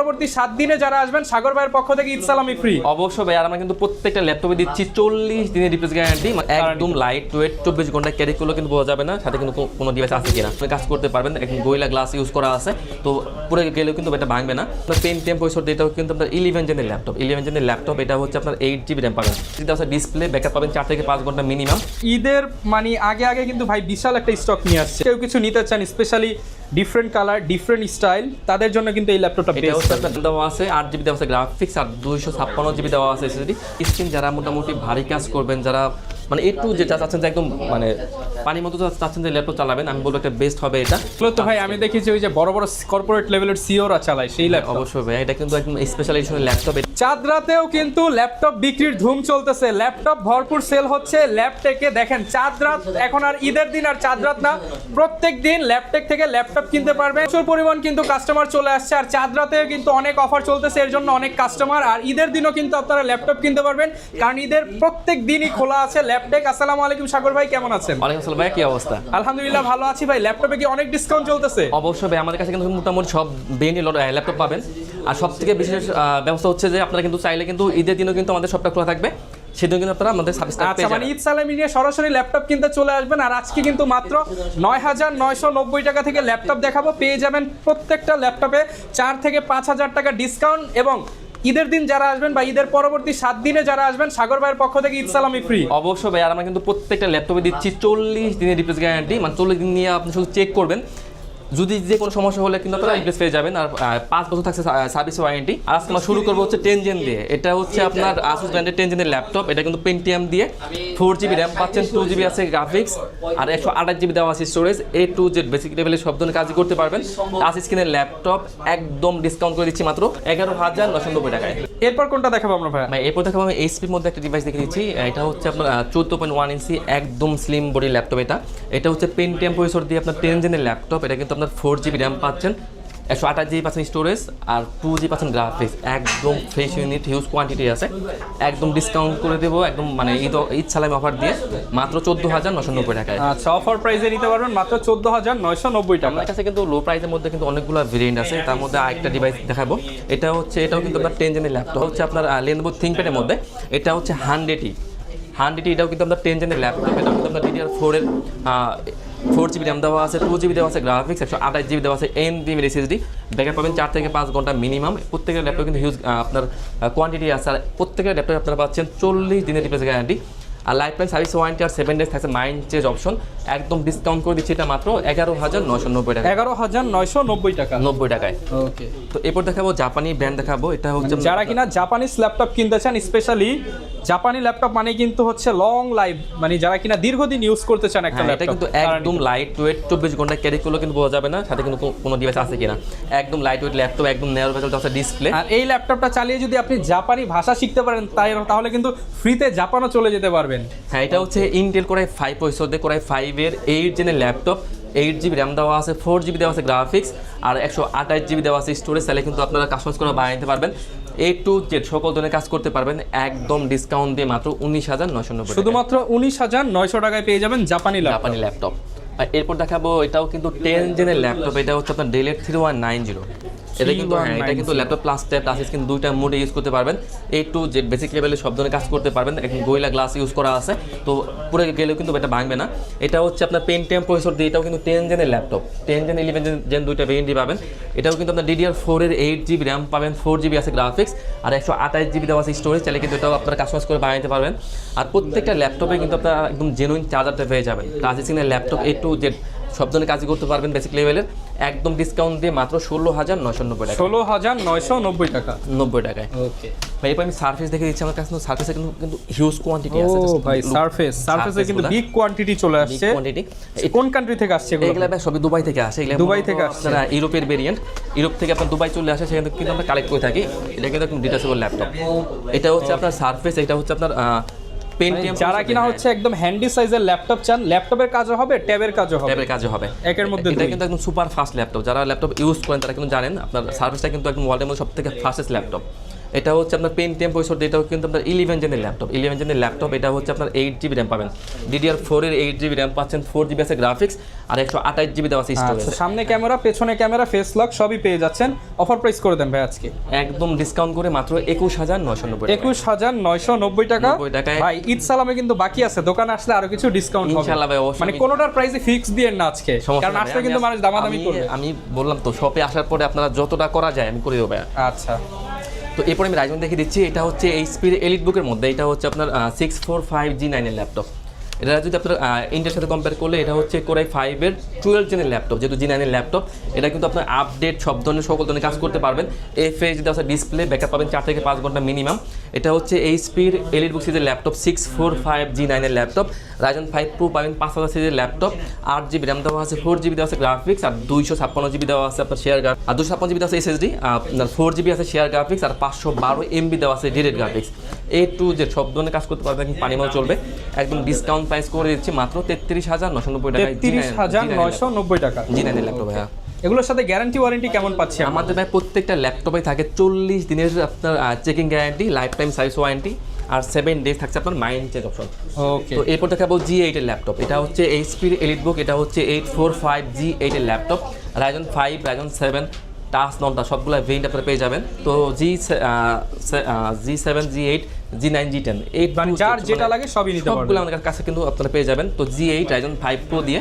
পরবর্তী 7 দিনে যারা আসবেন সাগর ভাইয়ের পক্ষ থেকে ঈদ সালামি ফ্রি। অবশ্যই ভাই, আর আমরা কিন্তু প্রত্যেকটা ল্যাপটপে দিচ্ছি 40 দিনের রিপ্লেস গ্যারান্টি, একদম লাইট ওয়েট, 24 ঘন্টা ক্যারি করলে কিন্তু বোঝা যাবে না সাথে কিন্তু কোনো ডিভাইস আছে কিনা, আপনি কাজ করতে পারবেন। এখন গোরিলা গ্লাস ইউজ করা আছে, তো পুরো গেলেও কিন্তু এটা ভাঙবে না। পেন্টিয়াম প্রসেসর এটাও কিন্তু আপনার 11 জেনের ল্যাপটপ, 11 জেনের ল্যাপটপ, এটা হচ্ছে আপনার 8GB র্যাম পাবেন, ডিসপ্লে ব্যাকআপ পাবেন 4 থেকে 5 ঘন্টা মিনিমাম। ঈদের মানে আগে আগে কিন্তু ভাই বিশাল একটা স্টক নিয়ে আসছে, কেউ কিছু নিতে চান specially different colour different style, তাদের জন্য কিন্তু এই ল্যাপটপটা এটা হচ্ছে আপনার দেওয়া আছে 8GB দেওয়া আছে গ্রাফিক্স, আর 256GB দেওয়া আছে এসএসডি। স্ক্রিন যারা মোটামুটি ভারী কাজ করবেন, যারা মানে একটু যেটা চাচ্ছেন যে একদম মানে পানির মতো চাচ্ছেন যে ল্যাপটপ চালাবেন, আমি বলবো একটা বেস্ট হবে এটা। তো ভাই আমি দেখি যে ওই যে বড় বড় কর্পোরেট লেভেলের সিওরা চালায় সেই ল্যাপটপ। অবশ্যই ভাই, এটা কিন্তু একদম স্পেশাল এডিশনের ল্যাপটপ। চাঁদ রাতেও কিন্তু ল্যাপটপ বিক্রির ধুম চলতেছে, ল্যাপটপ ভরপুর সেল হচ্ছে ল্যাপটেকে। দেখেন চাঁদ রাত এখন আর ঈদের দিন আর চাঁদ রাত না, প্রত্যেক দিন ল্যাপটেক থেকে ল্যাপটপ কিনতে পারবেন। প্রচুর পরিমাণ কিন্তু কাস্টমার চলে আসছে, আর চাঁদ রাতেও কিন্তু অনেক অফার চলতেছে, এর জন্য অনেক কাস্টমার। আর ঈদের দিনও কিন্তু আপনারা ল্যাপটপ কিনতে পারবেন, কারণ ঈদের প্রত্যেক দিনই খোলা আছে ল্যাপটেক। আসসালামু আলাইকুম সাগর ভাই, কেমন আছেন? ওয়ালাইকুম আসসালাম ভাই, কি অবস্থা? আলহামদুলিল্লাহ ভালো আছি ভাই। ল্যাপটপে কি অনেক ডিসকাউন্ট চলতেছে? অবশ্যই ভাই, আমাদের কাছে কিন্তু মোটামুটি সব ব্র্যান্ডের ল্যাপটপ পাবেন। আর সব থেকে বিশেষ ব্যবস্থা হচ্ছে যে আপনারা কিন্তু চাইলে কিন্তু ঈদের দিনও কিন্তু আমাদের সবটা খোলা থাকবে, সেদিন কিন্তু আপনারা আমাদের সার্ভিসটা পেয়ে যাবেন। মানে ঈদ সালামি নিয়ে সরাসরি ল্যাপটপ কিনতে চলে আসবেন। আর আজকে কিন্তু মাত্র ৯,৯৯০ টাকা থেকে ল্যাপটপ দেখাবো, পেয়ে যাবেন প্রত্যেকটা ল্যাপটপে 4 থেকে 5,000 টাকা ডিসকাউন্ট। এবং ঈদের দিন যারা আসবেন বা ঈদের পরবর্তী 7 দিনে যারা আসবেন সাগর ভাইয়ের পক্ষ থেকে ঈদ সালামি ফ্রি। অবশ্যই ভাই, আর আমরা কিন্তু প্রত্যেকটা ল্যাপটপে দিচ্ছি 40 দিনের রিপ্লেস গ্যারান্টি, মানে 40 দিন নিয়ে আপনি শুধু চেক করবেন, যদি যে কোনো সমস্যা হলে কিন্তু আপনারা রিপ্লেস পেয়ে যাবেন। আর 5 বছর থাকছে সার্ভিস ওয়ারেন্টি। আর আজকে আমরা শুরু করবো হচ্ছে 10 জেন দিয়ে। এটা হচ্ছে আপনার আসুস ব্র্যান্ডের 10 জেনের ল্যাপটপ, এটা কিন্তু পেন্টিয়াম দিয়ে 4GB র্যাম পাচ্ছেন, 2GB আছে গ্রাফিক্স, আর 128GB দেওয়া আছে storage. A to Z basic লেভেলের সব ধরনের কাজই করতে পারবেন। টাচ স্ক্রিনের ল্যাপটপ একদম ডিসকাউন্ট করে দিচ্ছি মাত্র 11,990 টাকায়। এরপর কোনটা দেখাবো আমরা ভাই? এরপর দেখাবো আমি এইচপির মধ্যে একটা ডিভাইস দেখে দিচ্ছি। এটা হচ্ছে আপনার 14.1 ইঞ্চি একদম স্লিম বডি ল্যাপটপ। এটা হচ্ছে পেন্টিয়াম প্রসেসর দিয়ে আপনার 10 জেনের ল্যাপটপ। এটা কিন্তু আপনার 4GB র্যাম পাচ্ছেন, 128GB পাচ্ছেন স্টোরেজ, আর 2GB পাচ্ছেন গ্রাফিক্স। একদম ফ্রেশ ইউনিট, হিউজ কোয়ান্টিটি আছে, একদম ডিসকাউন্ট করে দেবো একদম মানে ঈদ সালামি অফার দিয়ে মাত্র 14,990 টাকায়। আচ্ছা, অফার প্রাইসে নিতে পারবেন মাত্র 14,990 টাকা। আমার কাছে কিন্তু লো প্রাইসের মধ্যে কিন্তু অনেকগুলো ভেরিয়েন্ট আছে, তার মধ্যে আরেকটা ডিভাইস দেখাবো। এটাও কিন্তু আপনার 10 জেনের ল্যাপটপ, হচ্ছে আপনার Lenovo ThinkPad-এর মধ্যে। এটা হচ্ছে 100 এটাও কিন্তু আপনার 10 জেনের ল্যাপটপ। এটাও কিন্তু আপনার DDR4 এর 4GB র্যাম দেওয়া আছে, 2GB দেওয়া আছে গ্রাফিক্স, 128GB দেওয়া আছে NVMe SSD, ব্যাকআপ পাবেন 4 থেকে 5 ঘন্টা মিনিমাম। প্রত্যেকের ল্যাপটপ কিন্তু হিউজ আপনার কোয়ান্টিটি আছে, আর প্রত্যেকের ল্যাপটপে আপনারা পাচ্ছেন 40 দিনের রিপ্লেস গ্যারান্টি, আর লাইফ টাইম সার্ভিস ওয়ারেন্টি, আর 7 ডেজ থাকছে মাইন্ড চেঞ্জ অপশন। একদম ডিসকাউন্ট করে দিচ্ছি এটা মাত্র 11,990 টাকা। 11,990 টাকা 90 টাকায়। ওকে, তো এরপর দেখাবো জাপানি ব্র্যান্ড দেখাবো। এটা হচ্ছে যারা কিনা জাপানিজ ল্যাপটপ কিনতে চান, স্পেশালি জাপানি ল্যাপটপ মানে কিন্তু হচ্ছে লং লাইফ, মানে যারা কিনা দীর্ঘদিন ইউজ করতে চান একটা ল্যাপটপ। এটা কিন্তু একদম লাইট ওয়েট, 24 ঘন্টা ক্যারি করলে কিন্তু বোঝা যাবে না সাথে কিন্তু কোনো ডিভাইস আছে কিনা। একদম লাইট ওয়েট ল্যাপটপ, একদম ন্যারো ভেজেল আছে ডিসপ্লে। আর এই ল্যাপটপটা চালিয়ে যদি আপনি জাপানি ভাষা শিখতে পারেন তাহলে কিন্তু ফ্রিতে জাপানও চলে যেতে পারবেন। হ্যাঁ, এটা হচ্ছে ইন্টেল কোরাই 5 প্রসেসর দিয়ে কোরাই 5 এর 8 জেনের ল্যাপটপ, 8GB র্যাম দেওয়া আছে, 4GB দেওয়া আছে গ্রাফিক্স, আর 128GB দেওয়া আছে স্টোরেজ। তাহলে কিন্তু আপনারা কাস্টমাইজ করে বানিয়ে নিতে পারবেন, A to Z সকল ধরনের কাজ করতে পারবেন একদম ডিসকাউন্ট দিয়ে মাত্র 19,990 শুধুমাত্র 19,900 টাকায় পেয়ে যাবেন জাপানি ল্যাপটপ। আর এরপর দেখাবো এটাও কিন্তু 10 জেনের ল্যাপটপ। এটা হচ্ছে আপনার Dell 3190। এটা কিন্তু laptop plus tab touch screen দুইটা মোডে ইউজ করতে পারবেন। A to Z বেসিক লেভেলে সব ধরনের কাজ করতে পারবেন। এখন গোরিলা গ্লাস ইউজ করা আছে, তো পুরো গেলেও কিন্তু এটা ভাঙবে না। এটা হচ্ছে আপনার পেন্টিয়াম প্রসেসর দিয়ে, এটাও কিন্তু 10 জেনের ল্যাপটপ, 10 জেন 11 জেন দুইটা ভেরিয়েন্টই পাবেন। এটাও কিন্তু আপনার DDR4 এর 8GB র্যাম পাবেন, 4GB আছে গ্রাফিক্স, আর 128GB দেওয়া আছে স্টোরেজ। চাইলে কিন্তু এটাও আপনারা কাস্টমাইজ করে বানাইতে পারবেন। আর প্রত্যেকটা ল্যাপটপে কিন্তু আপনারা একদম জেনুইন চার্জারটা পেয়ে যাবেন। টাচ স্ক্রিনের ল্যাপটপ A to Z সব ধরনের কাজই করতে পারবেন বেসিক লেভেলের, একদম ডিসকাউন্ট দিয়ে মাত্র 16,990 টাকা। 16,990 টাকা 90 টাকায়। ওকে ভাই, এরপর আমি সারফেস দেখে দিচ্ছি। আমার কাছে সারফেসে কিন্তু হিউজ কোয়ান্টিটি আছে। ও ভাই, সারফেসে কিন্তু বিগ কোয়ান্টিটি চলে আসছে। কোন কান্ট্রি থেকে আসছে এগুলা? ভাই সবই দুবাই থেকে আসে। এগুলা দুবাই থেকে আসছে, আপনারা ইউরোপের ভেরিয়েন্ট। ইউরোপ থেকে আপনার দুবাই চলে আসে, সেখানে কিন্তু আমরা কালেক্ট করে থাকি। এটা কিন্তু একদম ডিটাচেবল ল্যাপটপ। এটা হচ্ছে আপনার সারফেস, এটা হচ্ছে আপনার পেন্টিয়াম। যারা কিনা হচ্ছে একদম হ্যান্ডি সাইজের ল্যাপটপ চান, ল্যাপটপের কাজও হবে, ট্যাবের কাজও হবে, একের মধ্যে এটা কিন্তু একদম সুপার ফাস্ট ল্যাপটপ। যারা ল্যাপটপ ইউজ করেন তারা কিন্তু জানেন আপনার সার্ভিসটা কিন্তু একদম ওয়ার্ল্ডের মধ্যে সবথেকে ফাস্টেস্ট ল্যাপটপ। এটা হচ্ছে আপনার পেন্টিয়াম প্রসেসর, এটাও কিন্তু আপনার 11 জেনের ল্যাপটপ, 11 জেনের ল্যাপটপ। এটা হচ্ছে আপনার 8GB র্যাম পাবেন, DDR4 এর 8GB র্যাম পাচ্ছেন, 4GB আছে গ্রাফিক্স আর 128GB দেওয়া আছে স্টোরেজ। আচ্ছা, সামনে ক্যামেরা, পেছনে ক্যামেরা, ফেস লক সবই পেয়ে যাচ্ছেন। অফার প্রাইস করে দেন ভাই আজকে একদম ডিসকাউন্ট করে মাত্র 21990 টাকা। 21990 টাকা 90 টাকায়। ভাই ঈদ সালামে কিন্তু বাকি আছে, দোকানে আসলে আরো কিছু ডিসকাউন্ট হবে ইনশাআল্লাহ ভাই, অবশ্যই। মানে কোনোটার প্রাইসে ফিক্স দিয়েন না আজকে, কারণ আসলে কিন্তু মানুষ দামাদামি করবে। আমি বললাম তো শপে আসার পরে আপনারা যতটা করা যায় আমি করে দেবো ভাই। আচ্ছা, তো এরপরে আমি রাইজন দেখে দিচ্ছি। এটা হচ্ছে এইচপির এলিট বুকের মধ্যে, এটা হচ্ছে আপনার 645G9 এর ল্যাপটপ। এটা যদি আপনার ইন্টেলের সাথে কম্পেয়ার করলে এটা হচ্ছে কোরাই 5 এর 12 জেনের ল্যাপটপ, যেহেতু G9 এর ল্যাপটপ। এটা কিন্তু আপনার আপডেট সব ধরনের সকল ধরনের কাজ করতে পারবেন। এফএইচ যদি আছে ডিসপ্লে, ব্যাকআপ পাবেন 4 থেকে 5 ঘন্টা মিনিমাম। এটা হচ্ছে এইচপির এলিট বুক সিরিজের ল্যাপটপ, 645G9 এর ল্যাপটপ। রাইজন 5 প্রো পাবেন 5000 সিরিজের ল্যাপটপ, 8GB র্যাম দেওয়া আছে, 4GB দেওয়া আছে গ্রাফিক্স আর 256GB দেওয়া আছে আপনার শেয়ার গ্রাফিক্স, আর 256GB দেওয়া আছে এসএসডি, আপনার 4GB আছে শেয়ার গ্রাফিক্স আর 512MB দেওয়া আছে direct graphics. A to Z সব ধরনের কাজ করতে পারবেন, পানি মাল চলবে। একদম ডিসকাউন্ট প্রাইস করে দিচ্ছি মাত্র 33990 টাকায়, 33990 টাকা G9 এর ল্যাপটপ। হ্যাঁ, এগুলোর সাথে গ্যারান্টি ওয়ারেন্টি কেমন পাচ্ছি আমরা? আমাদের ভাই প্রত্যেকটা ল্যাপটপে থাকে 40 দিনের আপনার checking guarantee, lifetime service warranty আর 7 ডেজ থাকছে আপনার মাইন্ড চেঞ্জ অপশন। ওকে, তো এরপর দেখাবো G8 এর ল্যাপটপ। এটা হচ্ছে এইচপির এলিট বুক, এটা হচ্ছে 845G8 এর ল্যাপটপ, রাইজন 5, রাইজন 7 টাচ ননটা সবগুলো ভেরিয়েন্ট আপনারা পেয়ে যাবেন। তো G7, G8, G9, G10 এই মানে যার যেটা লাগে সবই নিতে পারবেন, সবগুলো আমাদের কাছে কিন্তু আপনারা পেয়ে যাবেন। তো G8 রাইজন 5 প্রো দিয়ে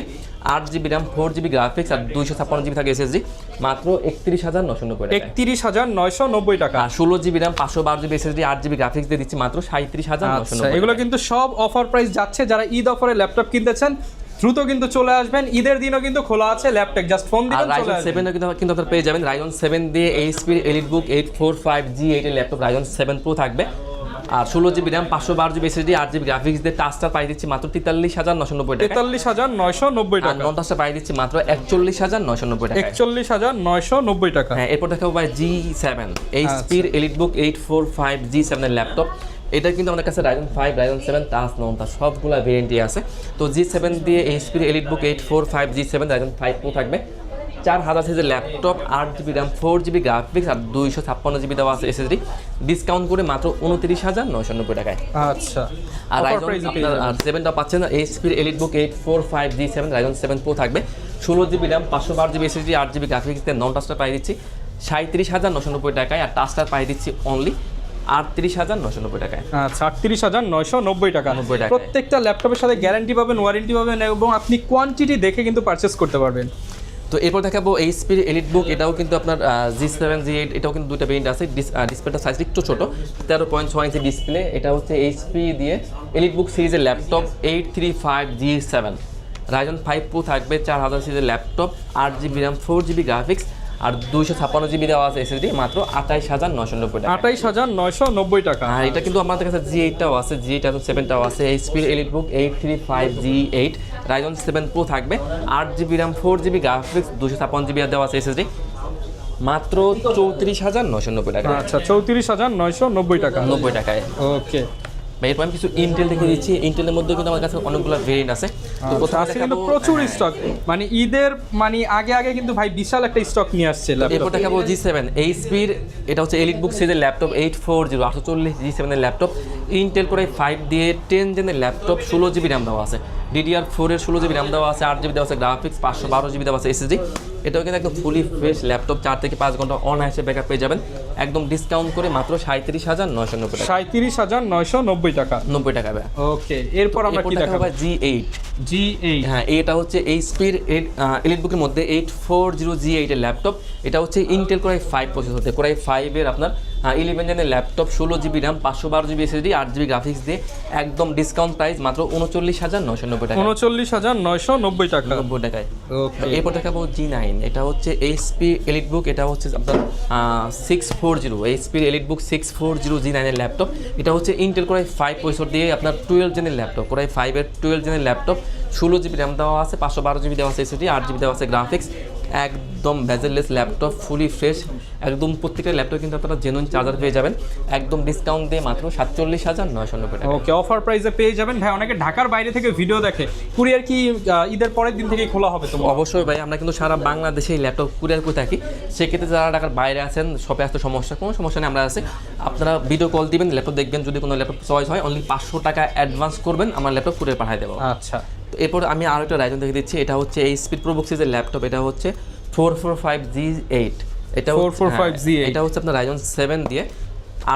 8GB র্যাম, 4GB গ্রাফিক্স আর 256GB থাকে এসএসডি, মাত্র 31990 টাকা। 31990 টাকা। আর 16GB RAM, 512GB SSD, 8GB graphics দিয়ে দিচ্ছি মাত্র 37990 টাকা। এগুলো কিন্তু সব অফার প্রাইস যাচ্ছে। যারা ঈদ অফারে ল্যাপটপ কিনতেছেন দ্রুত কিন্তু চলে আসবেন, ঈদের দিনও কিন্তু খোলা আছে ল্যাপটপ, জাস্ট ফোন দিবেন চলে রাইজন আসবেন। 7 কিন্তু আপনারা পেয়ে যাবেন। রাইজন 7 দিয়ে এইচপি এলিট বুক 845G8 এর ল্যাপটপ, রাইজন 7 প্রো থাকবে আর 16GB RAM, 512GB SSD, 8GB graphics দিয়ে টাচটা পাই দিচ্ছি মাত্র 43990 টাকা। 43990 আর টাকা। নন টাচটা পাই দিচ্ছি মাত্র 41990 টাকা। 41990 টাকা। হ্যাঁ, এরপর দেখাবো ভাই G7 এইচপি এলিট বুক 845G7 এর ল্যাপটপ। এটা কিন্তু আমাদের কাছে রাইজন 5, রাইজন 7 টাচ নন টাচ সবগুলা ভেরিয়েন্টই আছে। তো G7 দিয়ে এইচপি এলিট বুক 845G7 রাইজন 5 প্রো থাকবে, 4000 সিরিজের laptop, 8GB RAM, 4GB graphics আর 256GB দেওয়া আছে এসএসডি, ডিসকাউন্ট করে মাত্র 29990 টাকায়। আচ্ছা, আর রাইজন আপনার 7টা পাচ্ছেন এইচপি এলিট বুক 845G7 রাইজন 7 প্রো থাকবে, 16GB RAM, 512GB SSD, 8GB graphics দিয়ে নন টাচটা পাই দিচ্ছি 37990 টাকায়, আর টাচটা পাই দিচ্ছি অনলি 38990 টাকায়। আচ্ছা, 38990 টাকা। 90 টাকা। প্রত্যেকটা ল্যাপটপের সাথে গ্যারান্টি পাবেন, ওয়ারেন্টি পাবেন এবং আপনি কোয়ান্টিটি দেখে কিন্তু পারচেজ করতে পারবেন। তো এরপর দেখাবো এইচপির এলিট বুক। এটাও কিন্তু আপনার G7, G8 এটাও কিন্তু দুইটা ভেরিয়েন্ট আছে। ডিসপ্লেটা সাইজ একটু ছোট, 13.6 ইঞ্চি ডিসপ্লে। এটা হচ্ছে এইচপি দিয়ে এলিট বুক সিরিজের ল্যাপটপ 835G7 রাইজন 5 প্রো থাকবে, 4000 সিরিজের laptop, 8GB RAM, 4GB graphics আর 256GB দেওয়া আছে এসএসডি, মাত্র 28990 টাকা। 28990 টাকা। আর এটা কিন্তু আমাদের কাছে G8টাও আছে, G8 এবং 7টাও আছে। এইচপি এলিট বুক 835G8 রাইজন 7 প্রো থাকবে, 8GB RAM, 4GB graphics, 256GB দেওয়া আছে এসএসডি, মাত্র 34990 টাকা। আচ্ছা, 34990 টাকা। 90 টাকায়। ওকে, এরপর আমি কিছু ইন্টেল দেখে দিচ্ছি। ইন্টেলের মধ্যে কিন্তু আমার কাছে অনেকগুলো ভেরিয়েন্ট আছে। তো কোথাও কিন্তু প্রচুর স্টক, মানে ঈদের মানে আগে কিন্তু ভাই বিশাল একটা স্টক নিয়ে আসছে ল্যাপটপ। এরপর দেখাবো G7 এইচপির, এটা হচ্ছে এলিট বুক সিরিজের ল্যাপটপ 840 G7 এর ল্যাপটপ, ইন্টেল কোরাই 5 দিয়ে 10 জেনের ল্যাপটপ, 16GB র্যাম দেওয়া আছে, DDR4 এর 16GB র্যাম দেওয়া আছে, 8GB দেওয়া আছে গ্রাফিক্স, 512GB দেওয়া আছে এসএসডি। এটাও কিন্তু একদম ফুলি ফ্রেশ ল্যাপটপ, 4 থেকে 5 ঘন্টা অনায়াসে ব্যাকআপ পেয়ে যাবেন, একদম ডিসকাউন্ট করে মাত্র 37990 টাকা। 37990 টাকা। 90 টাকা ভাই। ওকে, এরপর আমরা কি দেখাবো? G8। G8, হ্যাঁ, এটা হচ্ছে এইচপির এলিট বুকের মধ্যে 840G8 এর ল্যাপটপ। এটা হচ্ছে ইন্টেল কোরাই 5 প্রসেসর, কোরাই 5 এর আপনার 11 জেনের laptop, 16GB RAM, 512GB SSD, 8GB graphics দিয়ে একদম ডিসকাউন্ট প্রাইস মাত্র 39990 টাকা। 39990 টাকা। 90 টাকায়। ওকে, এরপর দেখাবো G9। এটা হচ্ছে এইচপি এলিট বুক, এটা হচ্ছে আপনার 640 এইচপি এলিট বুক 640 G9 এর ল্যাপটপ। এটা হচ্ছে ইন্টেল কোরাই 5 প্রসেসর দিয়ে আপনার 12 জেনের ল্যাপটপ, কোরাই 5 এর 12 জেনের ল্যাপটপ, 16GB র্যাম দেওয়া আছে, 512GB দেওয়া আছে এসএসডি, 8GB দেওয়া আছে গ্রাফিক্স, একদম ভেজেললেস ল্যাপটপ, ফুলি ফ্রেশ, একদম প্রত্যেকটা ল্যাপটপ কিন্তু আপনারা জেনুইন চার্জার পেয়ে যাবেন একদম ডিসকাউন্ট দিয়ে মাত্র 47,990 টাকা। ওকে, অফার প্রাইসে পেয়ে যাবেন ভাই। অনেকে ঢাকার বাইরে থেকে ভিডিও দেখে, কুরিয়ার কি ঈদের পরের দিন থেকেই খোলা হবে? তো অবশ্যই ভাই, আমরা কিন্তু সারা বাংলাদেশে এই ল্যাপটপ কুরিয়ার করে থাকি। সেক্ষেত্রে যারা ঢাকার বাইরে আছেন, শপে আসতে সমস্যা, কোনো সমস্যা নেই, আমরা আছি। আপনারা ভিডিও কল দিবেন, ল্যাপটপ দেখবেন, যদি কোনো ল্যাপটপ চয়েস হয় অনলি 500 টাকা অ্যাডভান্স করবেন, আমরা ল্যাপটপ কুরিয়ার পাঠিয়ে দেবো। আচ্ছা, তো এরপর আমি আরও একটা রাইজন দেখে দিচ্ছি। এটা হচ্ছে এই স্পিড প্রো বক্সের ল্যাপটপ, এটা হচ্ছে 445G8। এটা 445G8 এটা হচ্ছে আপনার রাইজন 7 দিয়ে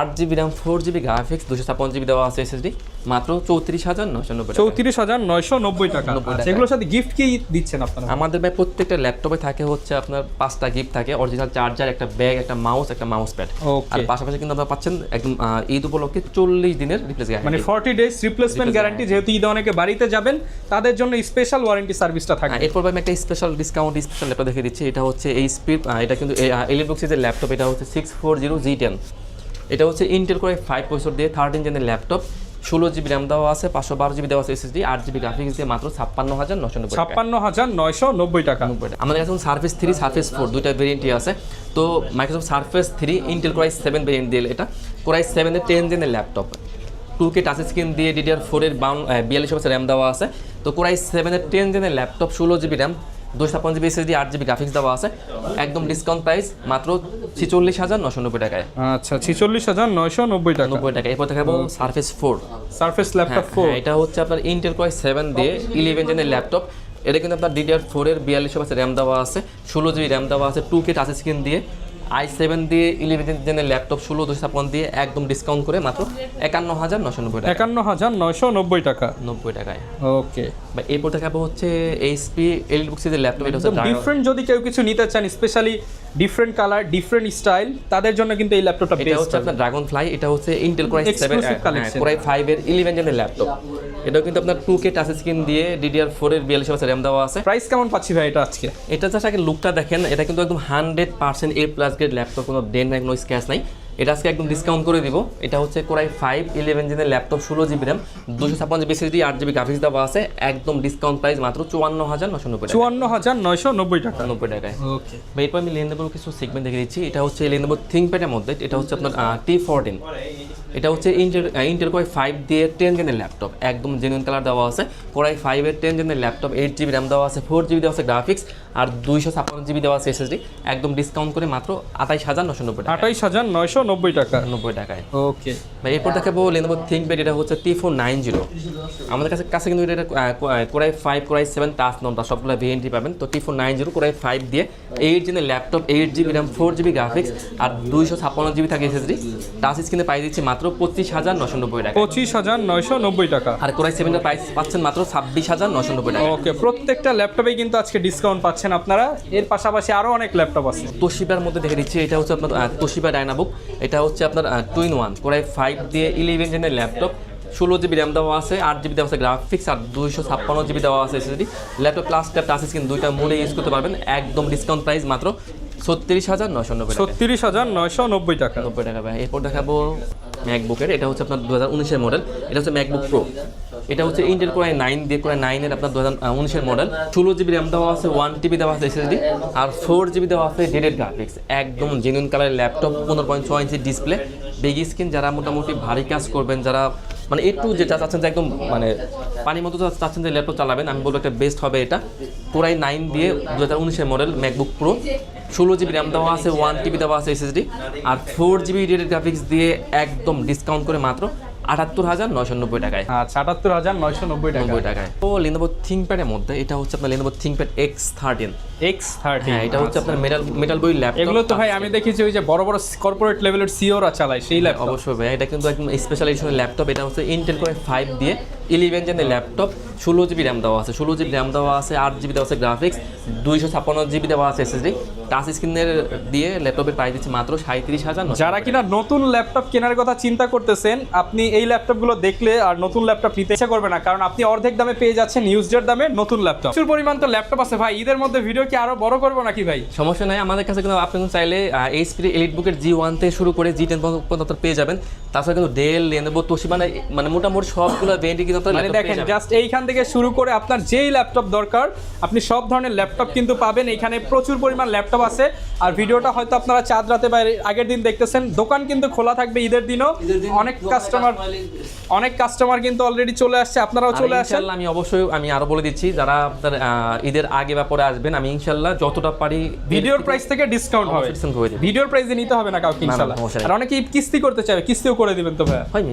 8GB RAM, 4GB graphics, 256GB দেওয়া আছে SSD, মাত্র 34,990 টাকা। 34,990 টাকা। আচ্ছা, এগুলোর সাথে গিফট কি দিচ্ছেন আপনারা? আমাদের ভাই প্রত্যেকটা ল্যাপটপে থাকে হচ্ছে আপনার 5টা গিফট থাকে, অরিজিনাল চার্জার, একটা ব্যাগ, একটা মাউস, একটা মাউস প্যাড। আর পাশাপাশি কিন্তু আপনারা পাচ্ছেন একদম ঈদ উপলক্ষে 40 দিনের রিপ্লেস গ্যারান্টি, মানে 40 ডেজ রিপ্লেসমেন্ট গ্যারান্টি। যেহেতু ঈদে অনেকে বাড়িতে যাবেন, তাদের জন্য স্পেশাল ওয়ারেন্টি সার্ভিসটা থাকে। এরপর আমি একটা স্পেশাল ডিসকাউন্ট স্পেশাল ল্যাপটপ দেখে দিচ্ছি। এটা হচ্ছে এই স্পিড, এটা কিন্তু এলিট বক্সের ল্যাপটপ, এটা হচ্ছে 640G10। এটা হচ্ছে ইন্টেল কোর i5 প্রসেসর দিয়ে 13 জেনের ল্যাপটপ, 16GB র্যাম দেওয়া আছে, 512GB দেওয়া আছে SSD, 8GB গ্রাফিক্স দিয়ে মাত্র 56,990 টাকা। 56,990 টাকা। আমাদের কাছে সারফেস 3, সারফেস 4 দুইটা ভেরিয়েন্টই আছে। তো Microsoft surface 3 Intel core i7 variant দিয়ে, এটা কোর i7 এর 10 জেনের ল্যাপটপ, 2K টাচ স্ক্রিন দিয়ে DDR4 এর 42GB র্যাম দেওয়া আছে। তো কোর i7 এর 10 জেনের laptop, 16GB RAM, 256GB SSD, 8GB graphics দেওয়া আছে, একদম ডিসকাউন্ট প্রাইস মাত্র 46,990 টাকায়। আচ্ছা, 46,990 টাকা। 90 টাকা। এরপর দেখাবো সারফেস 4, সারফেস ল্যাপটপ 4। এটা হচ্ছে আপনার ইন্টেল কোর i7 দিয়ে 11 জেনের ল্যাপটপ, এটা কিন্তু আপনার DDR4 এর 42GB র্যাম দেওয়া আছে, 16GB র্যাম দেওয়া আছে, 2K টাচ স্ক্রিন দিয়ে, i7 দিয়ে 11 জেনের ল্যাপটপ, 16/256 দিয়ে একদম ডিসকাউন্ট করে মাত্র 51,990 টাকা। 51,990 টাকা। 90 টাকায়। ওকে, বা এরপর দেখাবো হচ্ছে HP এলিট বক্সের ল্যাপটপ, এটা হচ্ছে ডিফারেন্ট। যদি কেউ কিছু নিতে চান, specially different colour, different style, তাদের জন্য কিন্তু এই ল্যাপটপটা এটা বেস্ট। হচ্ছে আপনার ড্রাগন ফ্লাই, এটা হচ্ছে Intel core i7 Exclusive collection। Core i5 এর 11 জেনের ল্যাপটপ, এটাও কিন্তু আপনার 2K টাচ স্ক্রিন দিয়ে DDR4 এর 42GB র্যাম দেওয়া আছে। প্রাইস কেমন পাচ্ছি ভাই এটা আজকে? এটা জাস্ট আগে লুকটা দেখেন, এটা কিন্তু একদম 100% A+ গ্রেড ল্যাপটপ, কোনো ডেন্ট নাই, কোনো স্ক্র্যাচ নাই। এটা আজকে একদম ডিসকাউন্ট করে দিব। এটা হচ্ছে কোর i5 11 জেনের laptop, 16GB RAM, 256GB SSD, 8GB graphics দেওয়া আছে, একদম ডিসকাউন্ট প্রাইস মাত্র 54,990 টাকা। 54,990 টাকা। 90 টাকায়। ওকে, এরপর আমি লেনোভোর কিছু সেগমেন্ট দেখে দিচ্ছি। এটা হচ্ছে লেনোভো থিংকপ্যাডের মধ্যে, এটা হচ্ছে আপনার T14। এটা হচ্ছে ইন্টেল কোর i5 দিয়ে 10 জেনের ল্যাপটপ, একদম জেনুইন কালার দেওয়া আছে। কোর i5 এর 10 জেনের ল্যাপটপ, 8GB র্যাম দেওয়া আছে, 4GB দেওয়া আছে গ্রাফিক্স, আর 256GB দেওয়া আছে SSD, একদম ডিসকাউন্ট করে মাত্র 28,990 টাকা। 28,990 টাকা। 90 টাকায়। ওকে, এরপর দেখাবো লেনোভো থিংকপ্যাড, এটা হচ্ছে T490। আমাদের কাছে কিন্তু এটা core i5, core i7 touch নটা সবগুলো ভেরিয়েন্টই পাবেন। তো T490 কোর i5 দিয়ে 8 জেনের laptop, 8GB RAM, 4GB graphics, আর 256GB থাকে SSD, টাচ স্ক্রিনে পাই দিচ্ছি মাত্র 25,990 টাকা। 25,990 টাকা। আর কোর i7 এর প্রাইস পাচ্ছেন মাত্র 26,990 টাকা। ওকে, প্রত্যেকটা ল্যাপটপে কিন্তু আজকে ডিসকাউন্ট পাচ্ছেন আপনারা। এর পাশাপাশি আরো অনেক ল্যাপটপ আছে। তোশিবার মধ্যে দেখে দিচ্ছি, এটা হচ্ছে আপনার তোশিবা ডায়নাবুক, এটা হচ্ছে আপনার 2-in-1 কোর i5 দিয়ে 11 জেনের ল্যাপটপ, 16GB র্যাম দেওয়া আছে, 8GB দেওয়া আছে গ্রাফিক্স, আর 256GB দেওয়া আছে SSD, laptop plus tab touch screen দুইটা মোডে ইউজ করতে পারবেন, একদম ডিসকাউন্ট প্রাইস মাত্র 36,990 টাকা। 36,990 টাকা। 90 টাকা ভাই। এরপর দেখাবো ম্যাকবুকের, এটা হচ্ছে আপনার 2019-এর মডেল, এটা হচ্ছে ম্যাকবুক প্রো। এটা হচ্ছে ইন্টেল কোর i9 দিয়ে, কোর i9 এর আপনার 2019-এর মডেল, 16GB র্যাম দেওয়া আছে, 1TB দেওয়া আছে SSD, আর 4GB দেওয়া আছে ডেডেড গ্রাফিক্স, একদম জেনুইন কালারের laptop, 15.6 inch display, big screen. যারা মোটামুটি ভারী কাজ করবেন, যারা মানে একটু যেটা চাচ্ছেন যে একদম মানে পানির মতো চাচ্ছেন যে ল্যাপটপ চালাবেন, আমি বলবো একটা বেস্ট হবে এটা। কোর i9 দিয়ে 2019-এর model MacBook Pro, 16GB RAM দেওয়া আছে, 1TB দেওয়া আছে SSD, আর 4GB ডেডেড গ্রাফিক্স দিয়ে একদম ডিসকাউন্ট করে মাত্র 78,990 টাকায়। আচ্ছা, 78,990 টাকা। 90 টাকায়। তো লেনোভো থিংকপ্যাডের মধ্যে এটা হচ্ছে আপনার লেনোভো থিংকপ্যাড X13। হ্যাঁ, এটা হচ্ছে আপনার মেটাল বই ল্যাপটপ। এগুলো তো ভাই আমি দেখেছি ওই যে বড় বড় কর্পোরেট লেভেলের সিওরা চালায় সেই ল্যাপটপ। অবশ্যই ভাই, এটা কিন্তু একদম স্পেশাল এডিশনের ল্যাপটপ। এটা হচ্ছে ইন্টেল কোর i5 দিয়ে 11 জেনের ল্যাপটপ, 16GB র্যাম দেওয়া আছে, 16GB র্যাম দেওয়া আছে, 8GB দেওয়া আছে গ্রাফিক্স, 256GB দেওয়া আছে SSD, টাচ স্ক্রিনের দিয়ে ল্যাপটপের প্রাইস দিচ্ছে মাত্র 37,900। যারা কিনা নতুন ল্যাপটপ কেনার কথা চিন্তা করতেছেন, আপনি এই ল্যাপটপগুলো দেখলে আর নতুন ল্যাপটপ নিতে ইচ্ছা করবে না, কারণ আপনি অর্ধেক দামে পেয়ে যাচ্ছেন ইউজড দামে নতুন ল্যাপটপ। প্রচুর পরিমাণ তো ল্যাপটপ আছে ভাই। ঈদের মধ্যে ভিডিও কি আরো বড় করবো নাকি ভাই? সমস্যা নাই, আমাদের কাছে কিন্তু আপনি কিন্তু চাইলে এইচপি এলিট বুকের G1 থেকে শুরু করে G10 পর্যন্ত পেয়ে যাবেন। তাছাড়া কিন্তু ডেল, লেনোভো, তোশিবা মানে মোটামুটি সবগুলো ব্র্যান্ডই কিন্তু আপনারা মানে laptop দেখেন পেয়ে যাবেন। জাস্ট এইখান থেকে শুরু করে আপনার যেই ল্যাপটপ দরকার আপনি সব ধরনের ল্যাপটপ কিন্তু পাবেন। এখানে প্রচুর পরিমাণ ল্যাপটপ আছে। আর ভিডিওটা হয়তো আপনারা চাঁদ রাতে বা আগের দিন দেখতেছেন, দোকান কিন্তু খোলা থাকবে ঈদের দিনও। অনেক কাস্টমার কিন্তু অলরেডি চলে আসছে, আপনারাও আর চলে আসেন। ইনশাআল্লাহ আমি আরো বলে দিচ্ছি, যারা আপনার ঈদের আগে বা পরে আসবেন, আমি ইনশাআল্লাহ যতটা পারি ভিডিওর প্রাইস থেকে ডিসকাউন্ট হবে। ডিসকাউন্ট করে দেব। ভিডিওর প্রাইসে নিতে হবে না কাউকে ইনশাআল্লাহ। সমস্যা নেই। আর অনেকেই কিস্তি করতে চাইবে, কিস্তিও করে দিবেন তো ভাই? হয়